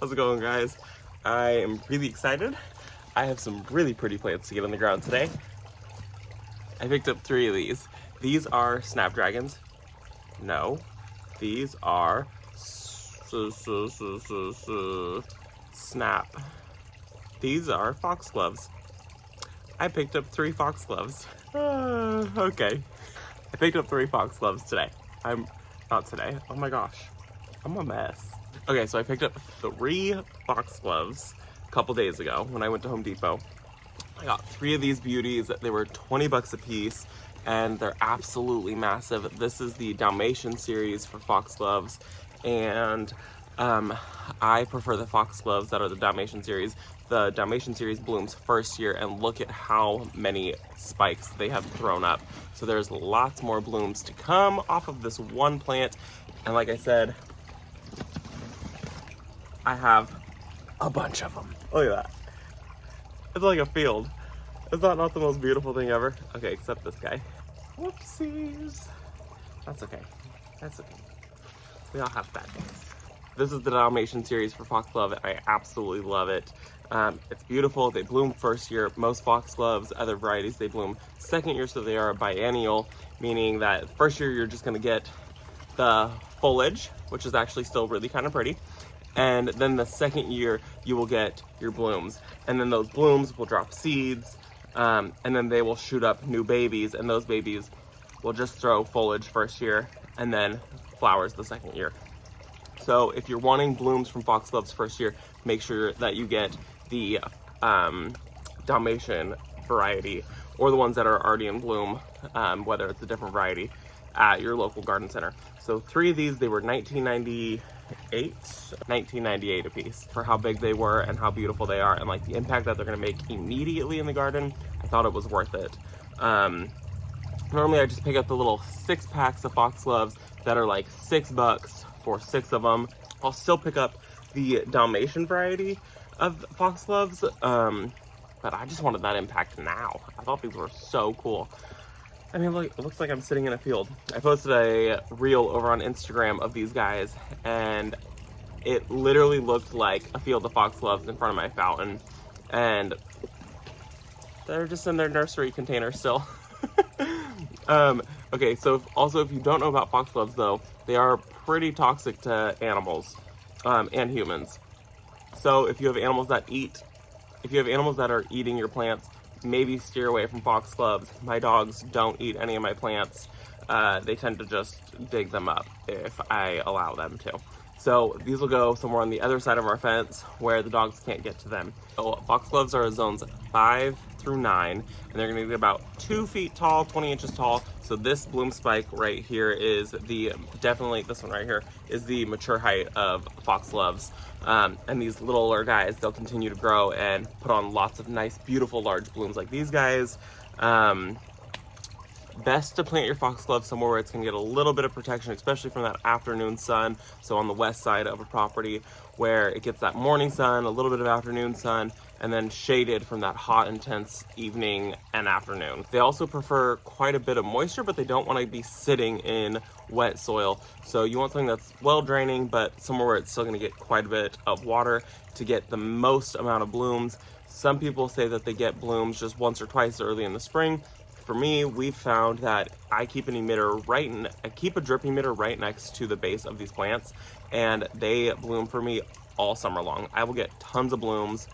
How's it going, guys? I am really excited. I have some really pretty plants to get on the ground today. I picked up 3 of these. These are snapdragons. No, these are snap. These are foxgloves. I picked up 3 foxgloves. Okay. I picked up 3 foxgloves today. Not today. Oh my gosh. I'm a mess. Okay, so I picked up 3 foxgloves a couple days ago when I went to Home Depot. I got 3 of these beauties. They were 20 bucks a piece and they're absolutely massive. This is the Dalmatian series for foxgloves, and I prefer the foxgloves that are the Dalmatian series. The Dalmatian series blooms first year, and look at how many spikes they have thrown up. So there's lots more blooms to come off of this one plant. And like I said, I have a bunch of them. Look at that. It's like a field. Is that not the most beautiful thing ever? Okay, except this guy. Whoopsies. That's okay. That's okay. We all have bad days. This is the Dalmatian series for foxglove. I absolutely love it. It's beautiful. They bloom first year. Most foxgloves, other varieties, they bloom second year, so they are a biennial, meaning that first year you're just gonna get the foliage, which is actually still really kind of pretty. And then the second year you will get your blooms. And then those blooms will drop seeds, and then they will shoot up new babies, and those babies will just throw foliage first year and then flowers the second year. So if you're wanting blooms from foxgloves first year, make sure that you get the Dalmatian variety, or the ones that are already in bloom, whether it's a different variety, at your local garden center. So 3 of these, they were $19.98 a piece for how big they were and how beautiful they are, and like the impact that they're gonna make immediately in the garden. I thought it was worth it. Normally I just pick up the little 6 packs of foxgloves that are like $6 for 6 of them. I'll still pick up the Dalmatian variety of foxgloves, but I just wanted that impact now. I thought these were so cool. I mean, look, it looks like I'm sitting in a field. I posted a reel over on Instagram of these guys, and it literally looked like a field of foxgloves in front of my fountain, and they're just in their nursery container still. Okay, so also if you don't know about foxgloves though, they are pretty toxic to animals and humans. So if you have animals that are eating your plants, maybe steer away from foxgloves. My dogs don't eat any of my plants. They tend to just dig them up if I allow them to. So these will go somewhere on the other side of our fence where the dogs can't get to them. So foxgloves are zones 5 through 9, and they're gonna get about 2 feet tall, 20 inches tall. So this bloom spike right here is definitely this one right here is the mature height of foxgloves. And these littler guys, they'll continue to grow and put on lots of nice, beautiful, large blooms like these guys. Best to plant your foxglove somewhere where it's gonna get a little bit of protection, especially from that afternoon sun. So on the west side of a property where it gets that morning sun, a little bit of afternoon sun, and then shaded from that hot, intense evening and afternoon. They also prefer quite a bit of moisture, but they don't wanna be sitting in wet soil. So you want something that's well draining, but somewhere where it's still gonna get quite a bit of water to get the most amount of blooms. Some people say that they get blooms just once or twice early in the spring. For me, we've found that I keep a drip emitter right next to the base of these plants, and they bloom for me all summer long. I will get tons of blooms,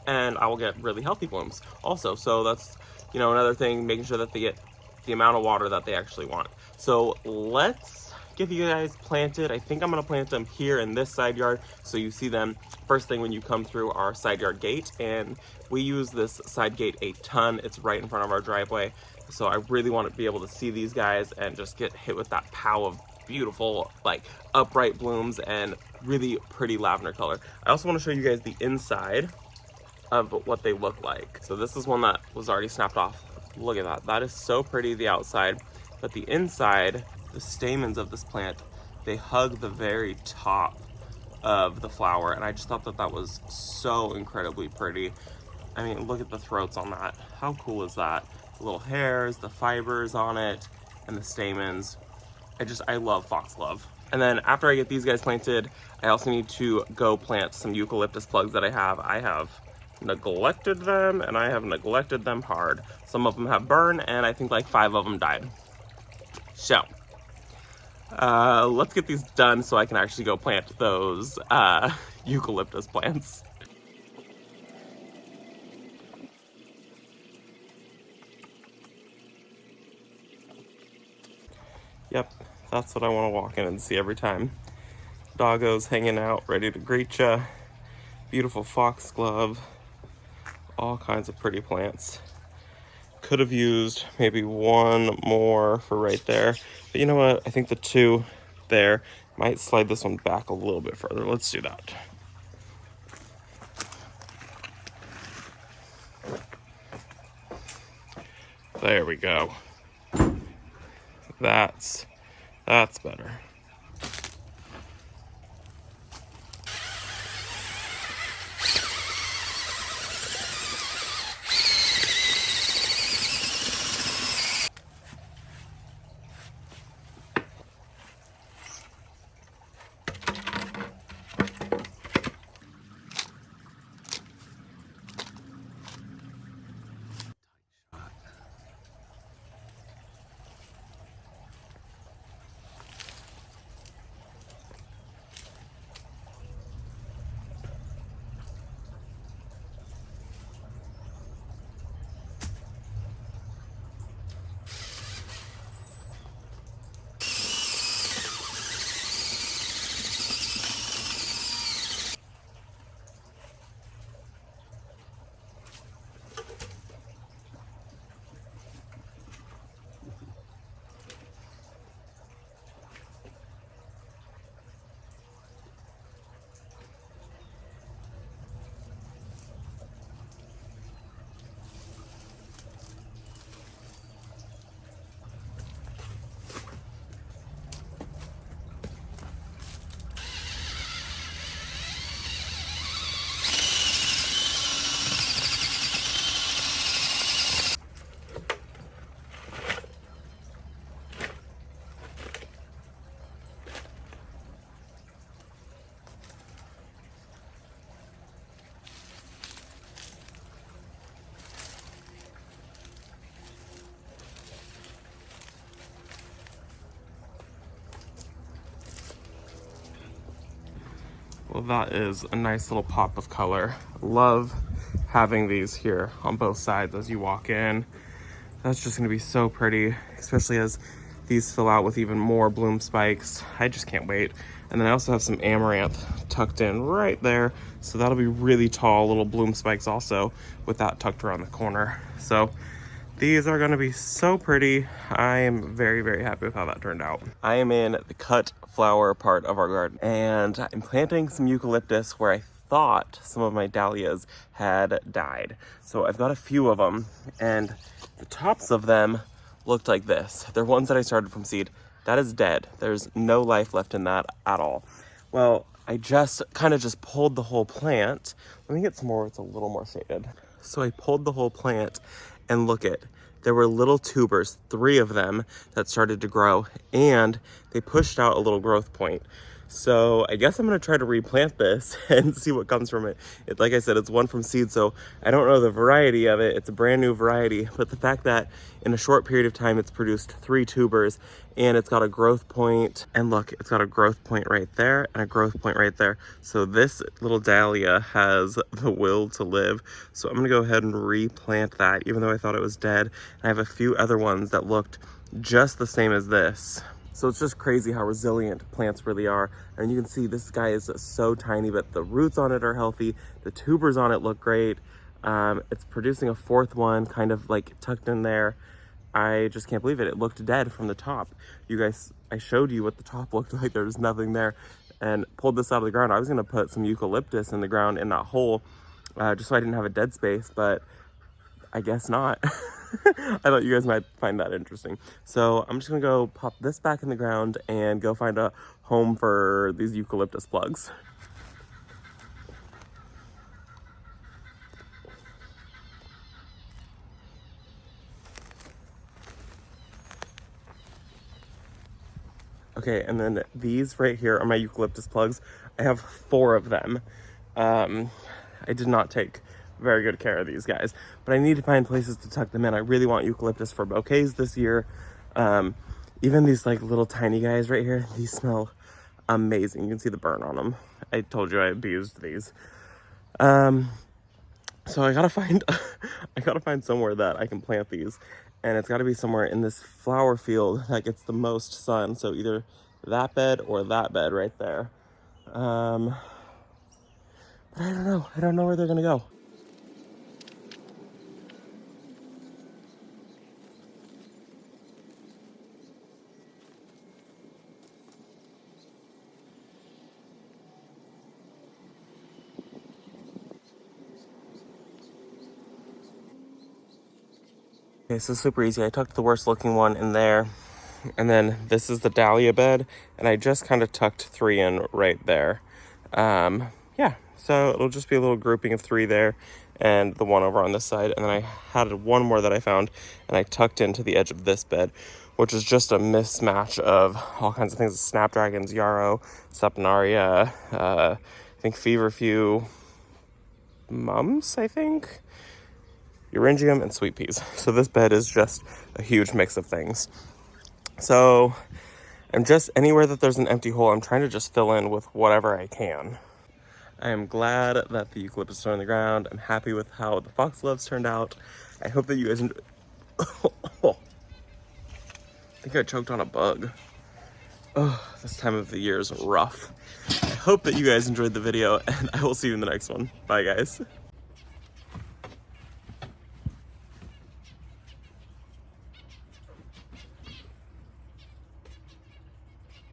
and I will get really healthy blooms also. So that's, another thing, making sure that they get the amount of water that they actually want. So let's get you guys planted. I think I'm gonna plant them here in this side yard, so you see them first thing when you come through our side yard gate. And we use this side gate a ton. It's right in front of our driveway, so I really want to be able to see these guys and just get hit with that pow of beautiful, like, upright blooms and really pretty lavender color. I also want to show you guys the inside of what they look like. So this is one that was already snapped off. Look at that. That is so pretty, the outside, but the inside, the stamens of this plant, they hug the very top of the flower, and I just thought that that was so incredibly pretty. I mean, look at the throats on that. How cool is that? The little hairs, the fibers on it, and the stamens. I love foxglove. And then after I get these guys planted, I also need to go plant some eucalyptus plugs that I have. I have neglected them, and I have neglected them hard. Some of them have burned, and I think like 5 of them died. So, let's get these done so I can actually go plant those eucalyptus plants. Yep, that's what I want to walk in and see every time. Doggos hanging out, ready to greet ya. Beautiful foxglove. All kinds of pretty plants. Could have used maybe one more for right there. But you know what? I think the 2 there might slide this one back a little bit further. Let's do that. There we go. That's better. Well, that is a nice little pop of color. Love having these here on both sides as you walk in. That's just gonna be so pretty, especially as these fill out with even more bloom spikes. I just can't wait. And then I also have some amaranth tucked in right there. So that'll be really tall little bloom spikes also with that tucked around the corner. So these are gonna be so pretty. I am very, very happy with how that turned out. I am in the cut flower part of our garden, and I'm planting some eucalyptus where I thought some of my dahlias had died. So I've got a few of them, and the tops of them looked like this. They're ones that I started from seed. That is dead. There's no life left in that at all. Well, I just kind of pulled the whole plant. Let me get some more where it's a little more shaded. So I pulled the whole plant, and look it. There were little tubers, 3 of them, that started to grow, and they pushed out a little growth point. So I guess I'm gonna try to replant this and see what comes from it. Like I said, it's one from seed, so I don't know the variety of it. It's a brand new variety, but the fact that in a short period of time, it's produced 3 tubers, and it's got a growth point, and look, it's got a growth point right there and a growth point right there. So this little dahlia has the will to live. So I'm gonna go ahead and replant that, even though I thought it was dead. And I have a few other ones that looked just the same as this. So it's just crazy how resilient plants really are. And you can see this guy is so tiny, but the roots on it are healthy. The tubers on it look great. It's producing a 4th one kind of like tucked in there. I just can't believe it. It looked dead from the top. You guys, I showed you what the top looked like. There was nothing there, and pulled this out of the ground. I was gonna put some eucalyptus in the ground in that hole, just so I didn't have a dead space, but I guess not. I thought you guys might find that interesting. So I'm just gonna go pop this back in the ground and go find a home for these eucalyptus plugs. Okay, and then these right here are my eucalyptus plugs. I have 4 of them. I did not take very good care of these guys, but I need to find places to tuck them in. I really want eucalyptus for bouquets this year. Even these like little tiny guys right here, these smell amazing. You can see the burn on them. I told you I abused these. So I gotta find somewhere that I can plant these, and it's gotta be somewhere in this flower field that gets the most sun. So either that bed or that bed right there. But I don't know. I don't know where they're gonna go. Okay, so super easy. I tucked the worst looking one in there. And then this is the Dahlia bed. And I just kind of tucked 3 in right there. Yeah, so it'll just be a little grouping of 3 there. And the one over on this side. And then I had one more that I found. And I tucked into the edge of this bed, which is just a mismatch of all kinds of things. Snapdragons, yarrow, sapnaria, I think feverfew, mums, I think. Euringium, and sweet peas. So this bed is just a huge mix of things. So I'm just anywhere that there's an empty hole, I'm trying to just fill in with whatever I can. I am glad that the eucalyptus are on the ground. I'm happy with how the foxgloves turned out. I hope that you guys enjoy. I think I choked on a bug. Oh, this time of the year is rough. I hope that you guys enjoyed the video, and I will see you in the next one. Bye, guys.